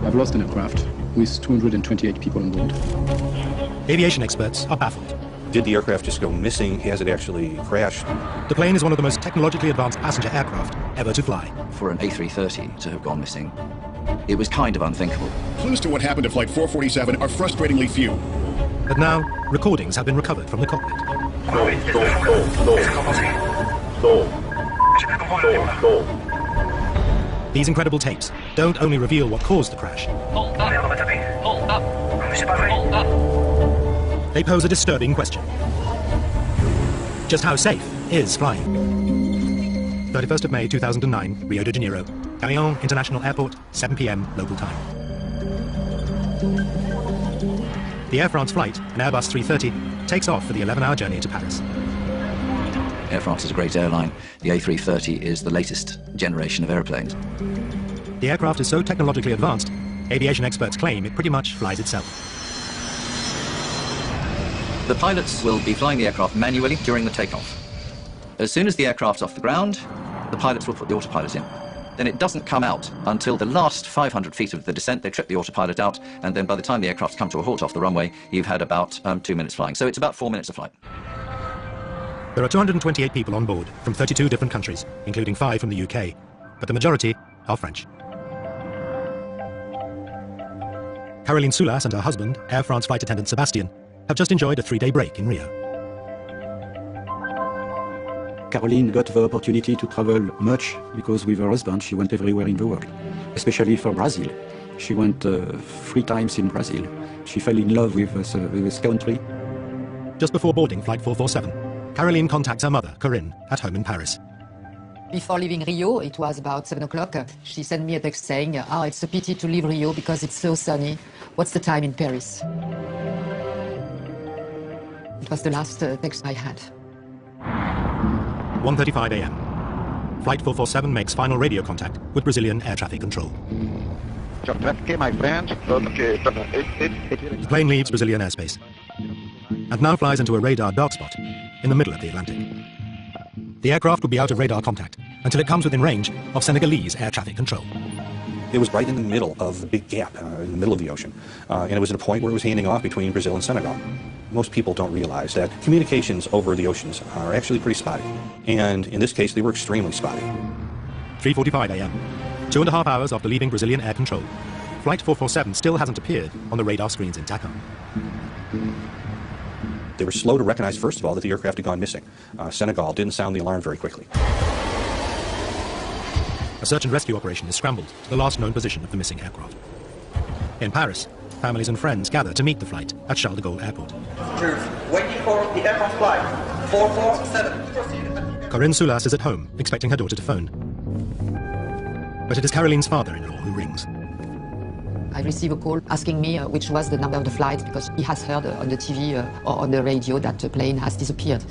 I've lost an aircraft with 228 people on board. Aviation experts are baffled. Did the aircraft just go missing? Has it actually crashed? The plane is one of the most technologically advanced passenger aircraft ever to fly. For an A330 to have gone missing, it was kind of unthinkable. Clues to what happened to Flight 447 are frustratingly few. But now, recordings have been recovered from the cockpit. These incredible tapes don't only reveal what caused the crash. They pose a disturbing question. Just how safe is flying? 31st of May 2009, Rio de Janeiro. Galeon International Airport, 7 p.m. local time. The Air France flight, an Airbus 330, takes off for the 11-hour journey to Paris. Air France is a great airline. The A330 is the latest generation of airplanes. The aircraft is so technologically advanced, aviation experts claim it pretty much flies itself. The pilots will be flying the aircraft manually during the takeoff. As soon as the aircraft's off the ground, the pilots will put the autopilot in. Then it doesn't come out until the last 500 feet of the descent. They trip the autopilot out, and then by the time the aircraft's come to a halt off the runway, you've had about 2 minutes flying. So it's about 4 minutes of flight. There are 228 people on board from 32 different countries, including 5 from the UK, but the majority are French. Caroline Soulas and her husband, Air France flight attendant Sébastien, have just enjoyed a 3-day break in Rio. Caroline got the opportunity to travel much because with her husband she went everywhere in the world, especially for Brazil. She went 3 times in Brazil. She fell in love with this country. Just before boarding Flight 447, Caroline contacts her mother, Corinne, at home in Paris. Before leaving Rio, it was about 7 o'clock, she sent me a text saying, it's a pity to leave Rio because it's so sunny. What's the time in Paris? It was the last text I had. 1:35 a.m. Flight 447 makes final radio contact with Brazilian air traffic control. The plane leaves Brazilian airspace and now flies into a radar dark spot in the middle of the Atlantic. The aircraft will be out of radar contact until it comes within range of Senegalese air traffic control. It was right in the middle of a big gap, in the middle of the ocean. And it was at a point where it was handing off between Brazil and Senegal. Most people don't realize that communications over the oceans are actually pretty spotty. And in this case, they were extremely spotty. 3:45 a.m. 2.5 hours after leaving Brazilian air control, Flight 447 still hasn't appeared on the radar screens in Dakar. They were slow to recognize, first of all, that the aircraft had gone missing. Senegal didn't sound the alarm very quickly. A search and rescue operation is scrambled to the last known position of the missing aircraft. In Paris, families and friends gather to meet the flight at Charles de Gaulle Airport. Waiting for the aircraft flight 447. Corinne Soulas is at home, expecting her daughter to phone. But it is Caroline's father-in-law who rings. I received a call asking me which was the number of the flight because he has heard on the TV or on the radio that the plane has disappeared.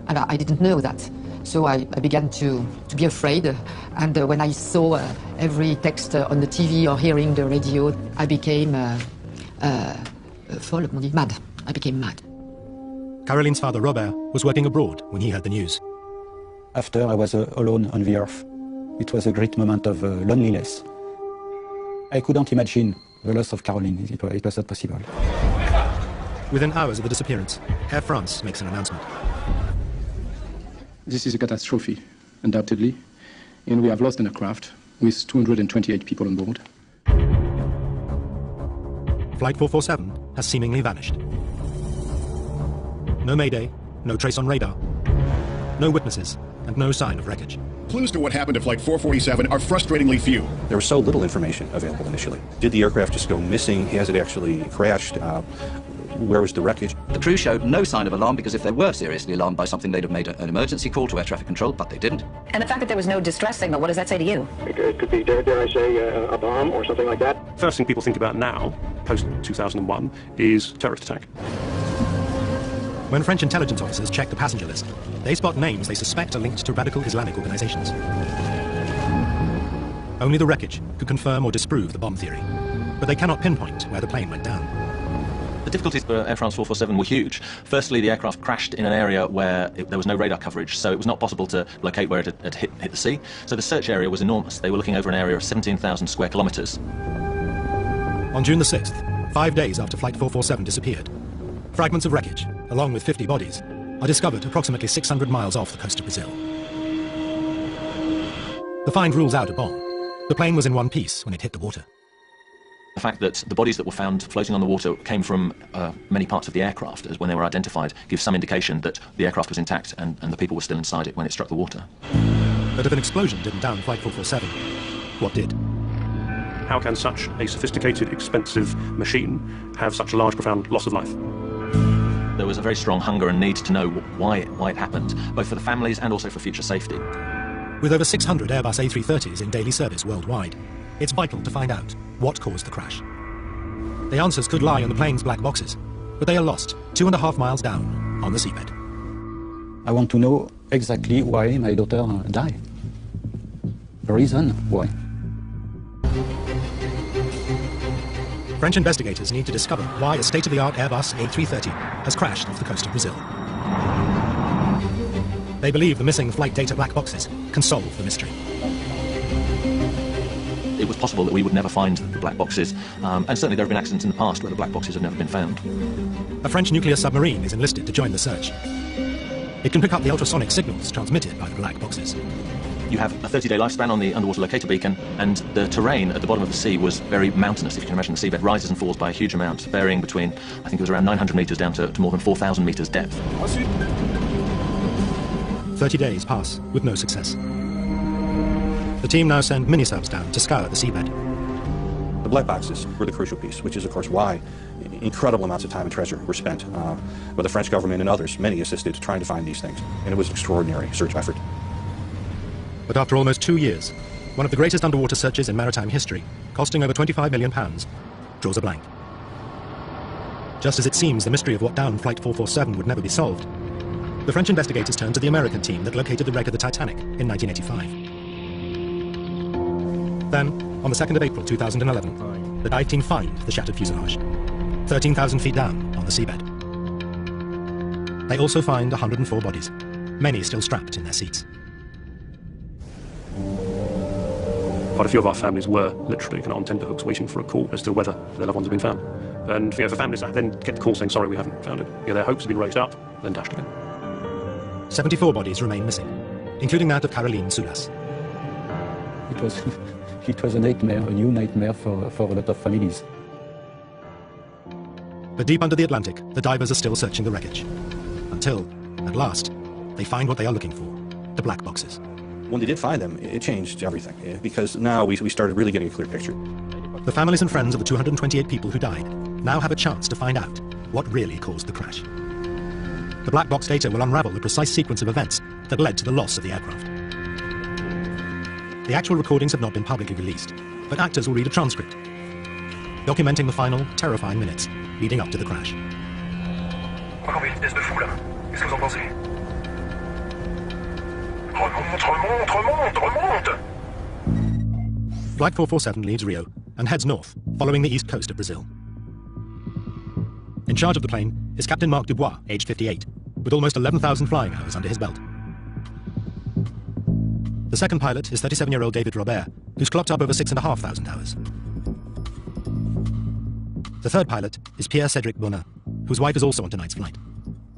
And I didn't know that. So I began to be afraid. And when I saw every text on the TV or hearing the radio, I became mad. I became mad. Caroline's father, Robert, was working abroad when he heard the news. After I was alone on the earth, it was a great moment of loneliness. I couldn't imagine the loss of Caroline. It was not possible. Within hours of the disappearance, Air France makes an announcement. This is a catastrophe, undoubtedly, and we have lost an aircraft with 228 people on board. Flight 447 has seemingly vanished. No mayday, no trace on radar, no witnesses, and no sign of wreckage. Clues to what happened to Flight 447 are frustratingly few. There was so little information available initially. Did the aircraft just go missing? Has it actually crashed? Where was the wreckage? The crew showed no sign of alarm because if they were seriously alarmed by something, they'd have made an emergency call to air traffic control, but they didn't. And the fact that there was no distress signal, what does that say to you? It could be, dare I say, a bomb or something like that. First thing people think about now, post-2001, is terrorist attack. When French intelligence officers check the passenger list, they spot names they suspect are linked to radical Islamic organizations. Only the wreckage could confirm or disprove the bomb theory, but they cannot pinpoint where the plane went down. The difficulties for Air France 447 were huge. Firstly, the aircraft crashed in an area where there was no radar coverage, so it was not possible to locate where it had hit the sea. So the search area was enormous. They were looking over an area of 17,000 square kilometers. On June the 6th, 5 days after Flight 447 disappeared, fragments of wreckage, along with 50 bodies, are discovered approximately 600 miles off the coast of Brazil. The find rules out a bomb. The plane was in one piece when it hit the water. The fact that the bodies that were found floating on the water came from many parts of the aircraft, as when they were identified, gives some indication that the aircraft was intact and the people were still inside it when it struck the water. But if an explosion didn't down Flight 447, what did? How can such a sophisticated, expensive machine have such a large, profound loss of life? There was a very strong hunger and need to know why it happened, both for the families and also for future safety. With over 600 Airbus A330s in daily service worldwide, it's vital to find out what caused the crash. The answers could lie in the plane's black boxes, but they are lost 2.5 miles down on the seabed. I want to know exactly why my daughter died. The reason why. French investigators need to discover why a state-of-the-art Airbus A330 has crashed off the coast of Brazil. They believe the missing flight data black boxes can solve the mystery. It was possible that we would never find the black boxes, and certainly there have been accidents in the past where the black boxes have never been found. A French nuclear submarine is enlisted to join the search. It can pick up the ultrasonic signals transmitted by the black boxes. You have a 30-day lifespan on the underwater locator beacon, and the terrain at the bottom of the sea was very mountainous. If you can imagine, the seabed rises and falls by a huge amount, varying between, I think it was around 900 meters down to more than 4,000 meters depth. 30 days pass with no success. The team now send mini-subs down to scour the seabed. The black boxes were the crucial piece, which is, of course, why incredible amounts of time and treasure were spent by the French government and others. Many assisted trying to find these things, and it was an extraordinary search effort. But after almost 2 years, one of the greatest underwater searches in maritime history, costing over £25 million, draws a blank. Just as it seems the mystery of what downed Flight 447 would never be solved, the French investigators turned to the American team that located the wreck of the Titanic in 1985. Then, on the 2nd of April 2011, the dive team find the shattered fuselage, 13,000 feet down on the seabed. They also find 104 bodies, many still strapped in their seats. Quite a few of our families were literally kind of on tenterhooks waiting for a call as to whether their loved ones had been found. And for families that then get the call saying, sorry, we haven't found it, their hopes have been raised up, then dashed again. 74 bodies remain missing, including that of Caroline Soulas. It was a nightmare, a new nightmare for a lot of families. But deep under the Atlantic, the divers are still searching the wreckage. Until, at last, they find what they are looking for, the black boxes. When they did find them, it changed everything, because now we started really getting a clear picture. The families and friends of the 228 people who died now have a chance to find out what really caused the crash. The black box data will unravel the precise sequence of events that led to the loss of the aircraft. The actual recordings have not been publicly released, but actors will read a transcript, documenting the final, terrifying minutes leading up to the crash. Encore une vitesse de fou là. Qu'est-ce que vous en pensez? Remonte! Flight 447 leaves Rio and heads north, following the east coast of Brazil. In charge of the plane is Captain Marc Dubois, aged 58, with almost 11,000 flying hours under his belt. The second pilot is 37-year-old David Robert, who's clocked up over 6,500 hours. The third pilot is Pierre-Cédric Bonin, whose wife is also on tonight's flight.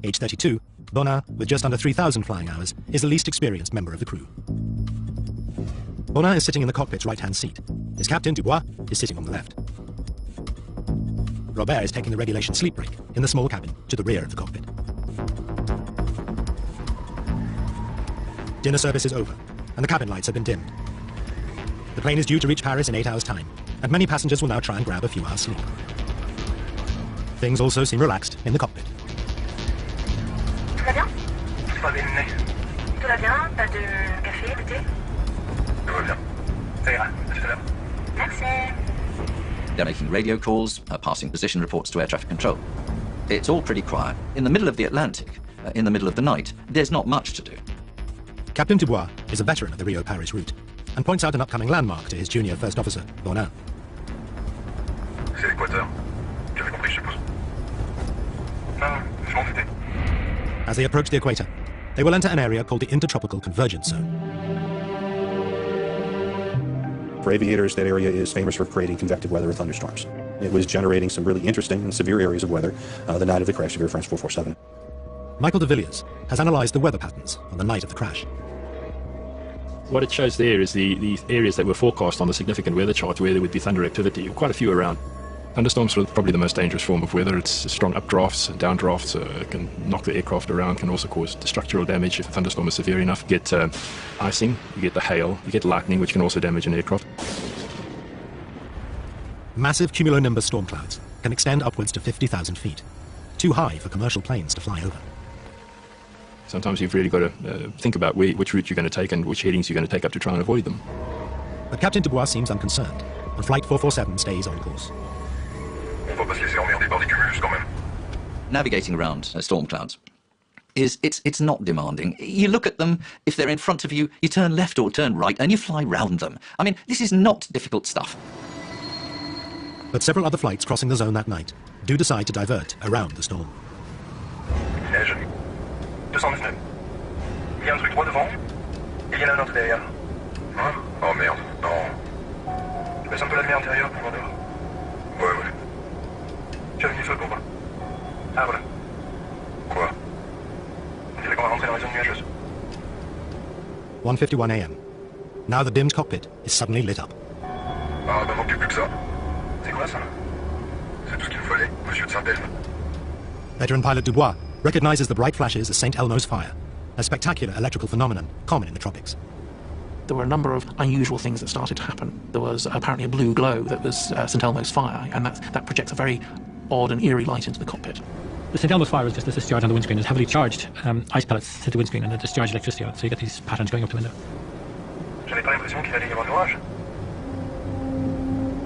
Age 32, Bonin, with just under 3,000 flying hours, is the least experienced member of the crew. Bonin is sitting in the cockpit's right-hand seat. His captain, Dubois, is sitting on the left. Robert is taking the regulation sleep break in the small cabin to the rear of the cockpit. Dinner service is over, and the cabin lights have been dimmed. The plane is due to reach Paris in 8 hours' time, and many passengers will now try and grab a few hours' sleep. Things also seem relaxed in the cockpit. Tout va bien? Tout va bien. Tout va bien? Pas de café, de thé? Tout va bien. Ça ira. À tout à l'heure. Merci. They're making radio calls, passing position reports to air traffic control. It's all pretty quiet. In the middle of the Atlantic, in the middle of the night, there's not much to do. Captain Dubois is a veteran of the Rio-Paris route and points out an upcoming landmark to his junior first officer, Bonin. C'est l'équateur. Tu avais compris, je suppose. Non, je m'en doutais. As they approach the equator, they will enter an area called the Intertropical Convergence Zone. For aviators, that area is famous for creating convective weather or thunderstorms. It was generating some really interesting and severe areas of weather the night of the crash of Air France 447. Michael de Villiers has analysed the weather patterns on the night of the crash. What it shows there is the areas that were forecast on the significant weather chart where there would be thunder activity, quite a few around. Thunderstorms are probably the most dangerous form of weather. It's strong updrafts and downdrafts. It can knock the aircraft around, can also cause structural damage if a thunderstorm is severe enough. You get icing, you get the hail, you get lightning, which can also damage an aircraft. Massive cumulonimbus storm clouds can extend upwards to 50,000 feet, too high for commercial planes to fly over. Sometimes you've really got to think about which route you're going to take and which headings you're going to take up to try and avoid them. But Captain Dubois seems unconcerned, and Flight 447 stays on course. Navigating around storm clouds it's not demanding. You look at them, if they're in front of you, you turn left or turn right, and you fly round them. I mean, this is not difficult stuff. But several other flights crossing the zone that night do decide to divert around the storm. Neige. 219. Il y a un truc droit devant, et il y en a un autre derrière. Hein? Oh merde, non. Je baisse un peu la lumière intérieure pour voir dehors. Ouais. Tu as mis le feu pour voir. Ah voilà. Quoi? On dirait qu'on va rentrer dans la zone nuageuse. 1:51 a.m. Now the dimmed cockpit is suddenly lit up. Ah bah manque plus que ça. C'est quoi ça? C'est tout ce qu'il nous fallait, monsieur de Saint-Elme. Veteran pilot Dubois recognizes the bright flashes as St. Elmo's fire, a spectacular electrical phenomenon common in the tropics. There were a number of unusual things that started to happen. There was apparently a blue glow that was St. Elmo's fire, and that projects a very odd and eerie light into the cockpit. The St. Elmo's fire was just a discharge on the windscreen. It's heavily charged ice pellets hit the windscreen and they discharge electricity out, so you get these patterns going up the window. J'avais pas l'impression qu'il allait y avoir de l'orage.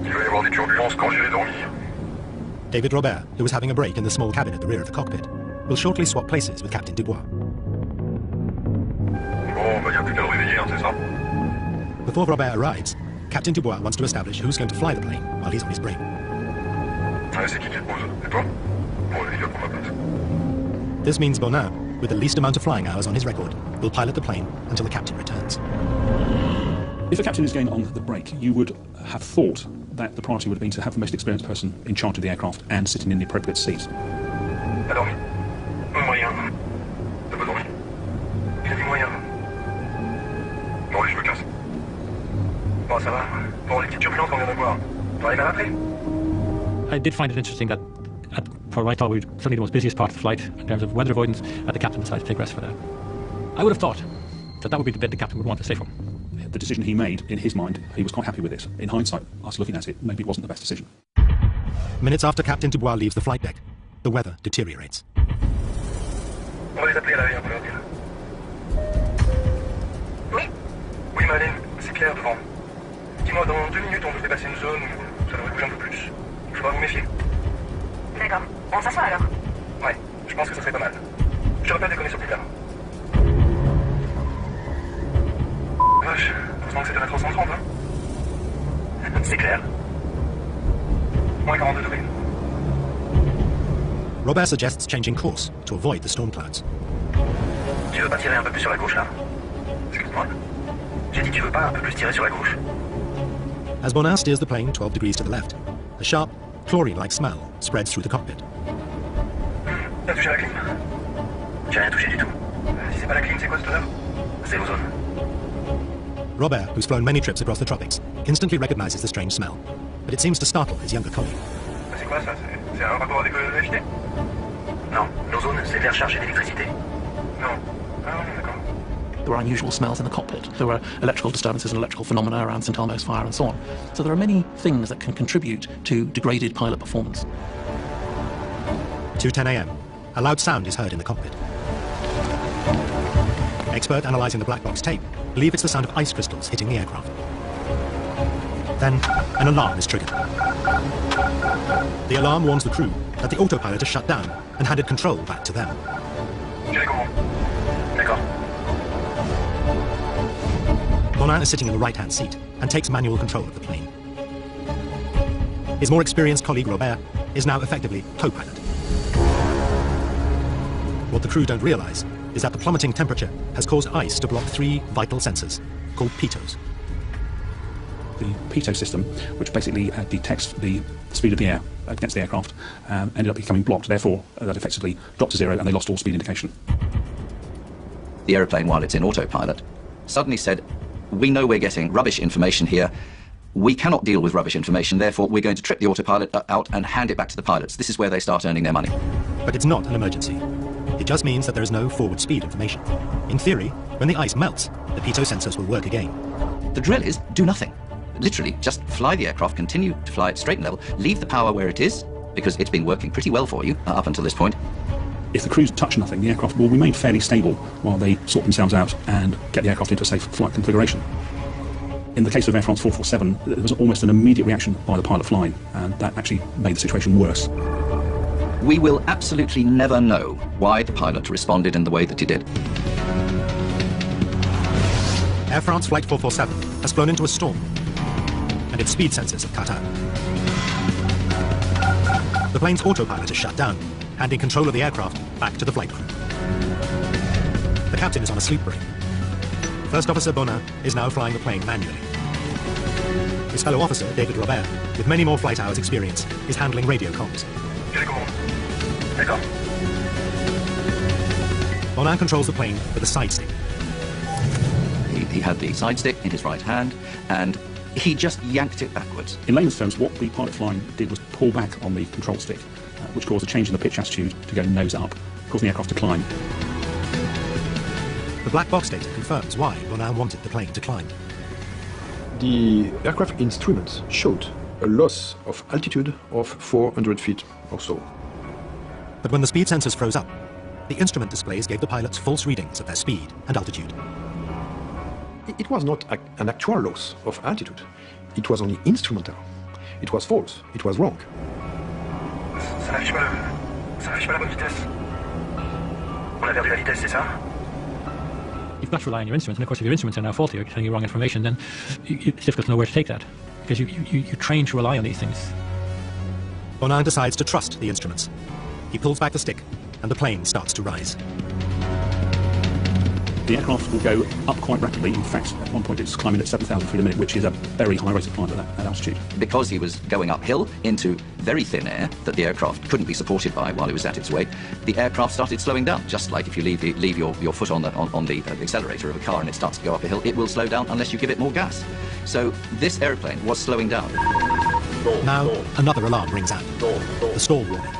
Il va y avoir des turbulences quand j'irai dormir. David Robert, who was having a break in the small cabin at the rear of the cockpit, will shortly swap places with Captain Dubois. Bon, bah y a plus qu'à le réveiller, hein, c'est ça? Before Robert arrives, Captain Dubois wants to establish who's going to fly the plane while he's on his break. Ouais, c'est qui te pose? Et toi? Bon, il va prendre ma place. This means Bonin, with the least amount of flying hours on his record, will pilot the plane until the captain returns. If the captain is going on the break, you would have thought that the priority would have been to have the most experienced person in charge of the aircraft and sitting in the appropriate seat. T'as dormi? Moyen. T'as pas dormi? Il a dit moyen. Bon, allez, je me casse. Bon, ça va. Bon, les petites turbulences qu'on vient d'avoir. T'en arrives à l'appeler? I did find it interesting that for what I thought we were certainly the most busiest part of the flight in terms of weather avoidance, the captain decided to take rest for that. I would have thought that would be the bit the captain would want to stay from. The decision he made, in his mind, he was quite happy with it. In hindsight, us looking at it, maybe it wasn't the best decision. Minutes after Captain Dubois leaves the flight deck, the weather deteriorates. On va les appeler à l'arrière pour leur dire. Oui? Oui, Madeleine, c'est Pierre devant. Dis-moi, dans 2 minutes, on devrait passer une zone où ça devrait bouger un peu plus. Il faudra vous méfier. D'accord. On s'assoit alors? Ouais, je pense que ça serait pas mal. Je te rappelle déconner sur plus tard. Vache, heureusement que c'était la 330, hein? C'est clair. Moins 42 degrés. Robert suggests changing course to avoid the storm clouds. Tu veux pas tirer un peu plus sur la gauche, là? Excuse-moi. J'ai dit tu veux pas un peu plus tirer sur la gauche? As Bonin steers the plane 12 degrees to the left, a sharp, chlorine-like smell spreads through the cockpit. T'as touché à la clim? J'ai rien touché du tout. Si c'est pas la clim, c'est quoi cette odeur? C'est l'ozone. Robert, who's flown many trips across the tropics, instantly recognizes the strange smell, but it seems to startle his younger colleague. C'est quoi ça? C'est un rapport avec l'électricité? Non, l'ozone, c'est l'air chargé d'électricité. Non. Ah oui, d'accord. There were unusual smells in the cockpit. There were electrical disturbances and electrical phenomena around St. Elmo's fire and so on. So there are many things that can contribute to degraded pilot performance. 2:10 a.m. A loud sound is heard in the cockpit. Expert analysing the black box tape believe it's the sound of ice crystals hitting the aircraft. Then, an alarm is triggered. The alarm warns the crew that the autopilot is shut down and handed control back to them. D'accord. Bonin is sitting in the right-hand seat and takes manual control of the plane. His more experienced colleague Robert is now effectively co-pilot. What the crew don't realise is that the plummeting temperature has caused ice to block 3 vital sensors, called pitos. The pitot system, which basically detects the speed of the air against the aircraft ended up becoming blocked. Therefore, that effectively dropped to zero and they lost all speed indication. The aeroplane, while it's in autopilot, suddenly said, we know we're getting rubbish information here. We cannot deal with rubbish information, therefore we're going to trip the autopilot out and hand it back to the pilots. This is where they start earning their money. But it's not an emergency. It just means that there is no forward speed information. In theory, when the ice melts, the pitot sensors will work again. The drill is do nothing. Literally, just fly the aircraft, continue to fly at straight and level, leave the power where it is, because it's been working pretty well for you up until this point. If the crews touch nothing, the aircraft will remain fairly stable while they sort themselves out and get the aircraft into a safe flight configuration. In the case of Air France 447, there was almost an immediate reaction by the pilot flying, and that actually made the situation worse. We will absolutely never know why the pilot responded in the way that he did. Air France Flight 447 has flown into a storm, and its speed sensors have cut out. The plane's autopilot is shut down, handing control of the aircraft back to the flight crew. The captain is on a sleep break. First Officer Bonin is now flying the plane manually. His fellow officer, David Robert, with many more flight hours' experience, is handling radio comms. Bonin controls the plane with a side stick. He had the side stick in his right hand, and he just yanked it backwards. In layman's terms, what the pilot flying did was pull back on the control stick, which caused a change in the pitch attitude to go nose up, causing the aircraft to climb. The black box data confirms why Bonin wanted the plane to climb. The aircraft instruments showed a loss of altitude of 400 feet or so. But when the speed sensors froze up, the instrument displays gave the pilots false readings of their speed and altitude. It was not an actual loss of altitude. It was only instrumental. It was false. It was wrong. Ça n'affiche pas la bonne vitesse. On a perdu la vitesse, c'est ça? You've got to rely on your instruments, and of course if your instruments are now faulty or telling you wrong information, then it's difficult to know where to take that, because you train to rely on these things. Bonin decides to trust the instruments. He pulls back the stick, and the plane starts to rise. The aircraft will go up quite rapidly. In fact, at one point it's climbing at 7,000 feet a minute, which is a very high rate of climb at that altitude. Because he was going uphill into very thin air that the aircraft couldn't be supported by while it was at its weight, the aircraft started slowing down. Just like if you leave your foot on the accelerator of a car and it starts to go up a hill, it will slow down unless you give it more gas. So this airplane was slowing down. Now, another alarm rings out. The stall warning.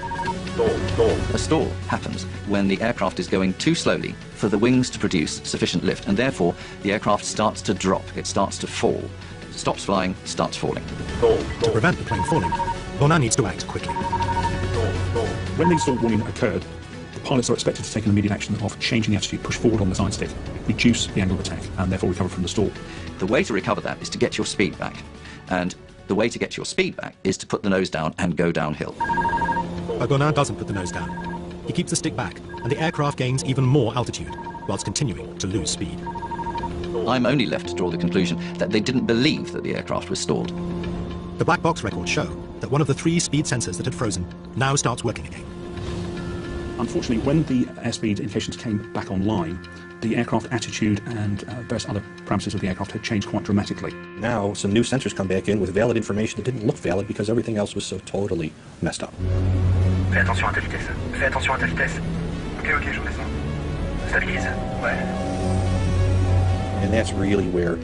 A stall happens when the aircraft is going too slowly for the wings to produce sufficient lift, and therefore the aircraft starts to drop, it starts to fall. Stops flying, starts falling. To prevent the plane falling, Bonin needs to act quickly. When the stall warning occurred, the pilots are expected to take an immediate action of changing the attitude, push forward on the side stick, reduce the angle of attack, and therefore recover from the stall. The way to recover that is to get your speed back, and the way to get your speed back is to put the nose down and go downhill. But Bonin doesn't put the nose down. He keeps the stick back, and the aircraft gains even more altitude, whilst continuing to lose speed. I'm only left to draw the conclusion that they didn't believe that the aircraft was stalled. The black box records show that one of the 3 speed sensors that had frozen now starts working again. Unfortunately, when the airspeed indications came back online, the aircraft attitude and various other parameters of the aircraft had changed quite dramatically. Now, some new sensors come back in with valid information that didn't look valid because everything else was so totally messed up. Fais attention à ta vitesse. Fais attention à ta vitesse. Ok, je redescends. Stabilise. Ouais. And that's really where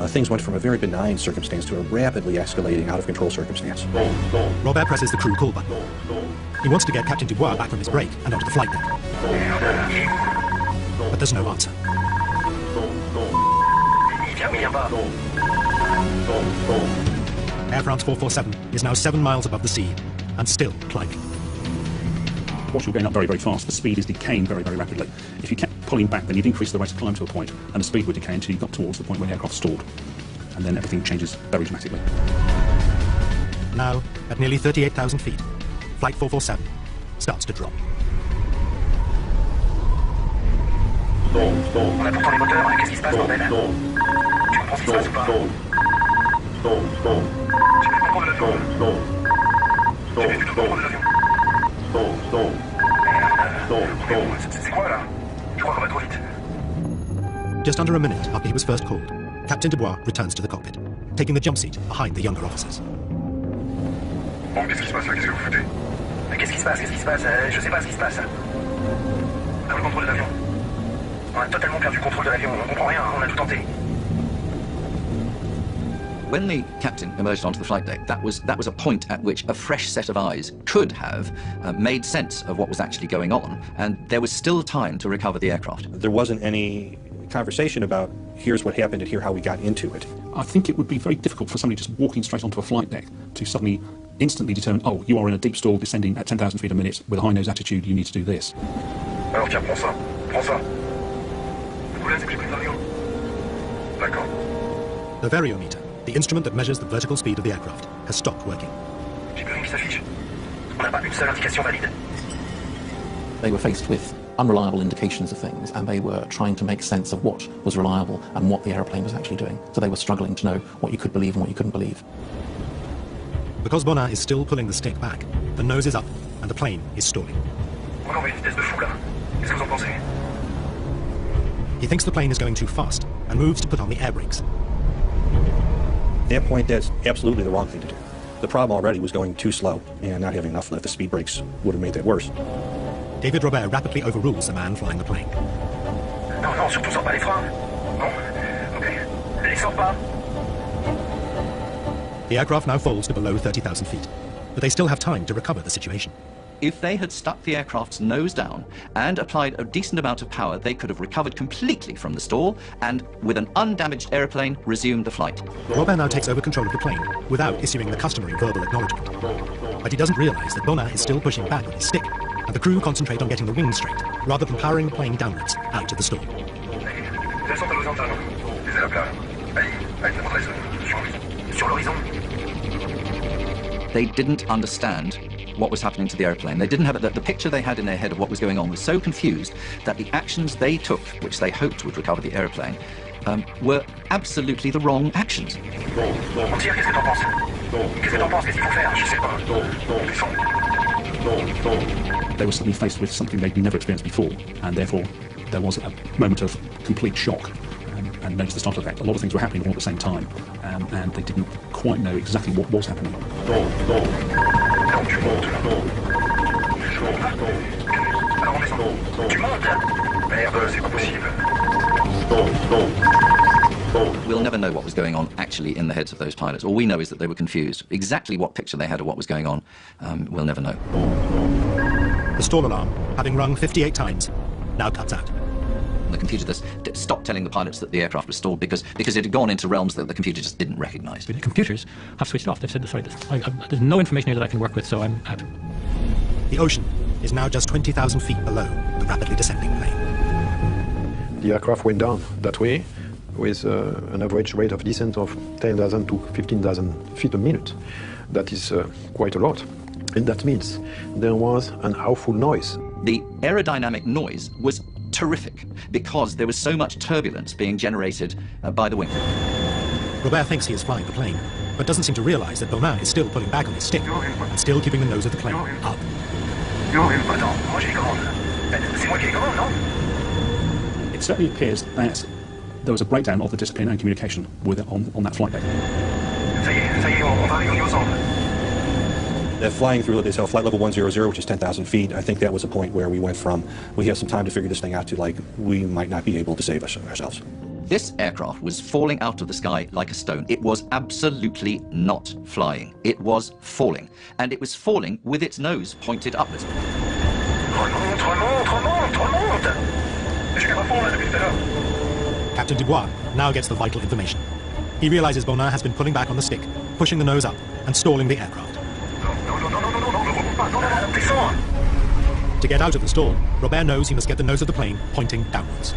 things went from a very benign circumstance to a rapidly escalating out-of-control circumstance. Robert presses the crew call button. He wants to get Captain Dubois back from his break and onto the flight deck. But there's no answer. Air France 447 is now 7 miles above the sea and still climbing. Once you're going up very, very fast, the speed is decaying very, very rapidly. If you kept pulling back, then you'd increase the rate of climb to a point, and the speed would decay until you got towards the point where the aircraft stalled. And then everything changes very dramatically. Now, at nearly 38,000 feet, Flight 447 starts to drop. On a pourtant les moteurs, qu'est-ce qui se passe, bordel? Tu comprends ce qui se passe ou pas? J'ai plus contrôle de l'avion. J'ai plus du tout contrôle de l'avion. C'est quoi là? Je crois qu'on va trop vite. Just under a minute after he was first called, Captain Dubois returns to the cockpit, taking the jump seat behind the younger officers. Bon, qu'est-ce qui se passe là? Qu'est-ce que vous foutez? Mais qu'est-ce qui se passe? Qu'est-ce qui se passe? Je sais pas ce qui se passe. Comme le contrôle de l'avion. On a totalement perdu le contrôle de l'avion. On comprend rien, on a tout tenté. When the captain emerged onto the flight deck, that was a point at which a fresh set of eyes could have made sense of what was actually going on, and there was still time to recover the aircraft. There wasn't any conversation about here's what happened and here how we got into it. I think it would be very difficult for somebody just walking straight onto a flight deck to suddenly instantly determine, oh, you are in a deep stall descending at 10,000 feet a minute with a high nose attitude, you need to do this. Alors tiens, prends ça. Prends ça. Le problème, c'est que j'ai pris l'avion. D'accord. The variometer, the instrument that measures the vertical speed of the aircraft, has stopped working. J'ai plus rien qui s'affiche. On n'a pas une seule indication valide. They were faced with unreliable indications of things, and they were trying to make sense of what was reliable and what the aeroplane was actually doing. So they were struggling to know what you could believe and what you couldn't believe. Because Bonnat is still pulling the stick back, the nose is up and the plane is stalling. On envoie une vitesse de fou là. Qu'est-ce que vous en pensez? He thinks the plane is going too fast and moves to put on the air brakes. At that point, that's absolutely the wrong thing to do. The problem already was going too slow and not having enough lift. The speed brakes would have made that worse. David Robert rapidly overrules the man flying the plane. Non, non, surtout sors pas les freins. Non. Ok. Les sors pas. The aircraft now falls to below 30,000 feet, but they still have time to recover the situation. If they had stuck the aircraft's nose down and applied a decent amount of power, they could have recovered completely from the stall and, with an undamaged airplane, resumed the flight. Robert now takes over control of the plane without issuing the customary verbal acknowledgement. But he doesn't realize that Bonnat is still pushing back on his stick, and the crew concentrate on getting the wings straight, rather than powering the plane downwards out of the stall. Descente à l'horizontale. Les ailes à plat. Allez, montrez-le. Sur l'horizon. They didn't understand what was happening to the airplane. They didn't have the picture they had in their head of what was going on was so confused that the actions they took, which they hoped would recover the airplane, were absolutely the wrong actions. Monsieur, qu'est-ce que t'en penses? Qu'est-ce que t'en penses? Qu'est-ce qu'il faut faire? Je sais pas. They were suddenly faced with something they'd never experienced before, and therefore there was a moment of complete shock. And notice the startle effect. A lot of things were happening all at the same time, and they didn't quite know exactly what was happening. Alors on descend. Tu montes? Merde, c'est pas possible. We'll never know what was going on actually in the heads of those pilots. All we know is that they were confused. Exactly what picture they had of what was going on, we'll never know. The stall alarm, having rung 58 times, now cuts out. The computer just stopped telling the pilots that the aircraft was stalled because it had gone into realms that the computer just didn't recognize. The computers have switched off. They've said, sorry, there's no information here that I can work with, so I'm out. The ocean is now just 20,000 feet below the rapidly descending plane. The aircraft went down that way with an average rate of descent of 10,000 to 15,000 feet a minute. That is quite a lot. And that means there was an awful noise. The aerodynamic noise was terrific because there was so much turbulence being generated by the wing. Robert thinks he is flying the plane, but doesn't seem to realize that Bonnat is still pulling back on his stick and still keeping the nose of the plane up. Attends, moi j'ai les commandes. C'est moi qui ai les commandes, non? It certainly appears that there was a breakdown of the discipline and communication with it on that flight deck. Ça y est, on va arriver ensemble. That flying through this flight level 100, which is 10,000 feet, I think that was a point where we went from, we have some time to figure this thing out, to like, we might not be able to save ourselves. This aircraft was falling out of the sky like a stone. It was absolutely not flying. It was falling. And it was falling with its nose pointed upwards. Remonte. Je suis capable là depuis tout à l'heure. Captain Dubois now gets the vital information. He realizes Bonnat has been pulling back on the stick, pushing the nose up, and stalling the aircraft. To get out of the stall, Robert knows he must get the nose of the plane pointing downwards.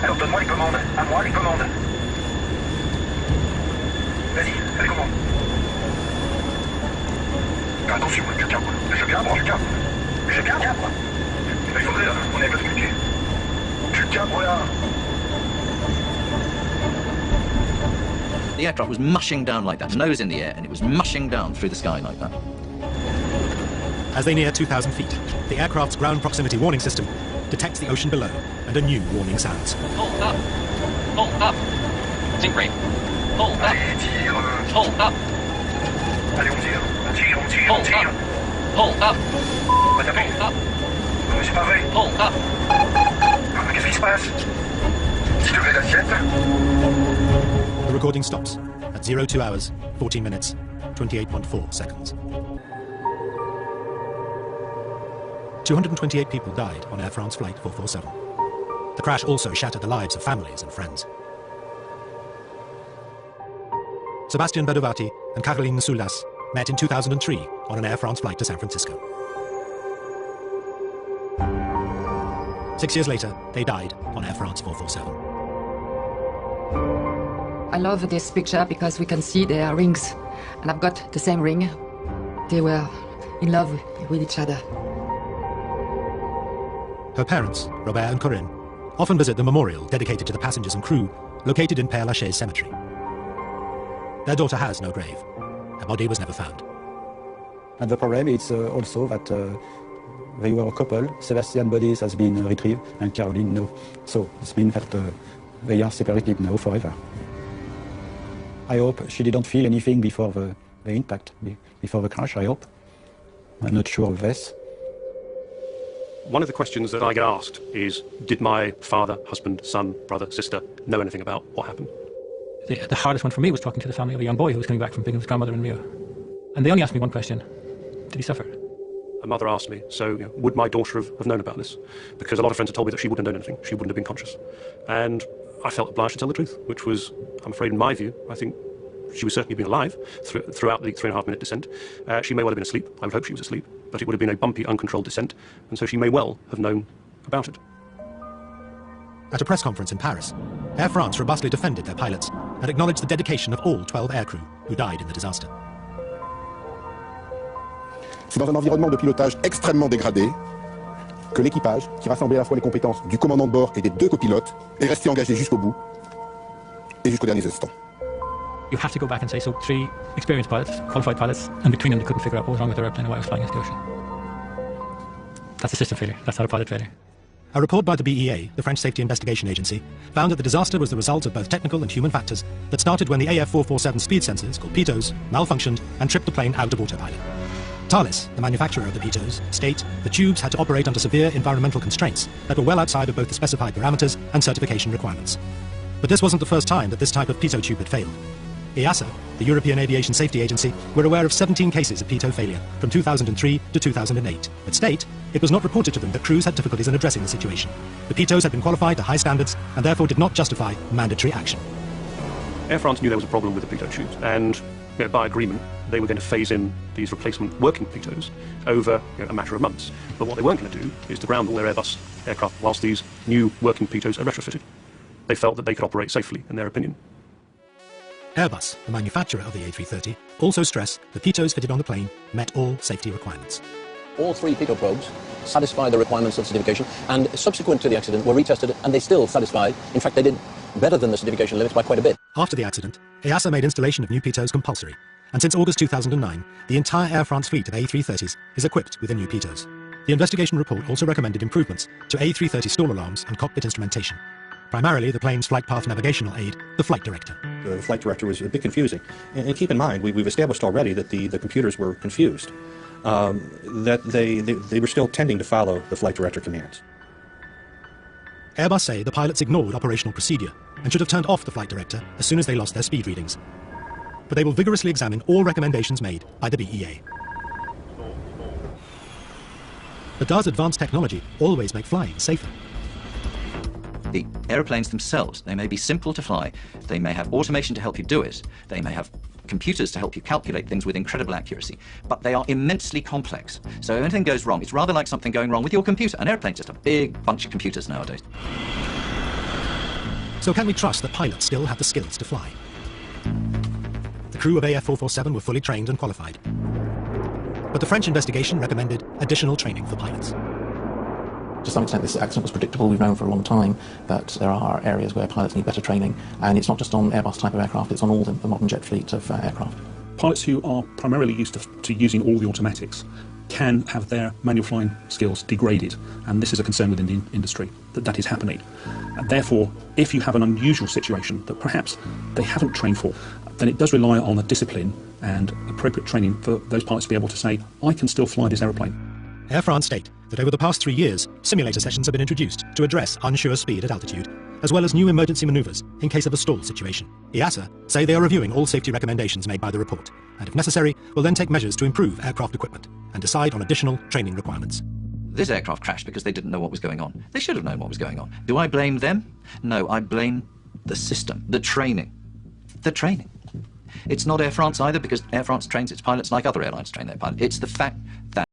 Alors donne-moi les commandes. À moi les commandes. Vas-y, fais les commandes. Attention, je cabre. Je cabre. Il faudrait là, on est à 4 minutes. Tu cabres là. The aircraft was mushing down like that, nose in the air, and it was mushing down through the sky like that. As they near 2,000 feet, the aircraft's ground proximity warning system detects the ocean below, and a new warning sounds. Hold up! Hold up! Sink rate. Hold up! Hold up! Allez, on tire. On tire, on tire, on tire. Pull up. Pas taper. Mais c'est pas vrai. Pull up. Mais qu'est-ce qui se passe? Tu te levais l'assiette? The recording stops at 02 hours, 14 minutes, 28.4 seconds. 228 people died on Air France Flight 447. The crash also shattered the lives of families and friends. Sebastian Bedovati and Caroline Soulas met in 2003 on an Air France flight to San Francisco. 6 years later, they died on Air France 447. I love this picture because we can see their rings, and I've got the same ring. They were in love with each other. Her parents, Robert and Corinne, often visit the memorial dedicated to the passengers and crew located in Père Lachaise Cemetery. Their daughter has no grave. Her body was never found. And the problem is also that they were a couple. Sebastian's body has been retrieved and Caroline no. So it means that they are separated now forever. I hope she didn't feel anything before the impact, before the crash, I hope. I'm not sure of this. One of the questions that I get asked is, did my father, husband, son, brother, sister know anything about what happened? The hardest one for me was talking to the family of a young boy who was coming back from being with his grandmother in Rio. And they only asked me one question: did he suffer? A mother asked me, so would my daughter have known about this? Because a lot of friends had told me that she wouldn't have known anything, she wouldn't have been conscious. And I felt obliged to tell the truth, which was, I'm afraid in my view, I think she was certainly been alive throughout the 3.5-minute descent. She may well have been asleep, I would hope she was asleep, but it would have been a bumpy, uncontrolled descent, and so she may well have known about it. At a press conference in Paris, Air France robustly defended their pilots and acknowledged the dedication of all 12 aircrew who died in the disaster. C'est dans un environnement de pilotage extrêmement dégradé que l'équipage, qui rassemblait à la fois les compétences du commandant de bord et des deux copilotes, est resté engagé jusqu'au bout et jusqu'aux derniers instants. You have to go back and say, so 3 experienced pilots, qualified pilots, and between them they couldn't figure out what was wrong with their airplane and why it was flying into the ocean. That's a system failure, that's not a pilot failure. A report by the BEA, the French Safety Investigation Agency, found that the disaster was the result of both technical and human factors that started when the AF447 speed sensors, called pitos, malfunctioned and tripped the plane out of autopilot. Thales, the manufacturer of the pitos, state the tubes had to operate under severe environmental constraints that were well outside of both the specified parameters and certification requirements. But this wasn't the first time that this type of pitot tube had failed. EASA, the European Aviation Safety Agency, were aware of 17 cases of pitot failure from 2003 to 2008, but state it was not reported to them that crews had difficulties in addressing the situation. The pitos had been qualified to high standards and therefore did not justify mandatory action. Air France knew there was a problem with the pitot tubes, and by agreement they were going to phase in these replacement working pitos over a matter of months. But what they weren't going to do is to ground all their Airbus aircraft whilst these new working pitos are retrofitted. They felt that they could operate safely, in their opinion. Airbus, the manufacturer of the A330, also stressed the pitos fitted on the plane met all safety requirements. All 3 pitot probes satisfy the requirements of certification, and subsequent to the accident were retested, and they still satisfied. In fact, they did better than the certification limits by quite a bit. After the accident, EASA made installation of new pitos compulsory, and since August 2009, the entire Air France fleet of A330s is equipped with the new pitos. The investigation report also recommended improvements to A330 stall alarms and cockpit instrumentation. Primarily the plane's flight path navigational aid, the flight director. The flight director was a bit confusing. And keep in mind, we've established already that the computers were confused, that they were still tending to follow the flight director commands. Airbus say the pilots ignored operational procedure and should have turned off the flight director as soon as they lost their speed readings. But they will vigorously examine all recommendations made by the BEA. But does advanced technology always make flying safer? The aeroplanes themselves, they may be simple to fly, they may have automation to help you do it, they may have computers to help you calculate things with incredible accuracy, but they are immensely complex. So if anything goes wrong, it's rather like something going wrong with your computer. An airplane's just a big bunch of computers nowadays. So can we trust that pilots still have the skills to fly? The crew of AF447 were fully trained and qualified. But the French investigation recommended additional training for pilots. To some extent, this accident was predictable. We've known for a long time that there are areas where pilots need better training, and it's not just on Airbus type of aircraft, it's on all the modern jet fleet of aircraft. Pilots who are primarily used to using all the automatics can have their manual flying skills degraded, and this is a concern within the industry that is happening. And therefore, if you have an unusual situation that perhaps they haven't trained for, then it does rely on a discipline and appropriate training for those pilots to be able to say, I can still fly this aeroplane. Air France state that over the past 3 years, simulator sessions have been introduced to address unsure speed at altitude, as well as new emergency maneuvers in case of a stall situation. EASA say they are reviewing all safety recommendations made by the report, and if necessary, will then take measures to improve aircraft equipment and decide on additional training requirements. This aircraft crashed because they didn't know what was going on. They should have known what was going on. Do I blame them? No, I blame the system, the training. The training. It's not Air France either, because Air France trains its pilots like other airlines train their pilots. It's the fact that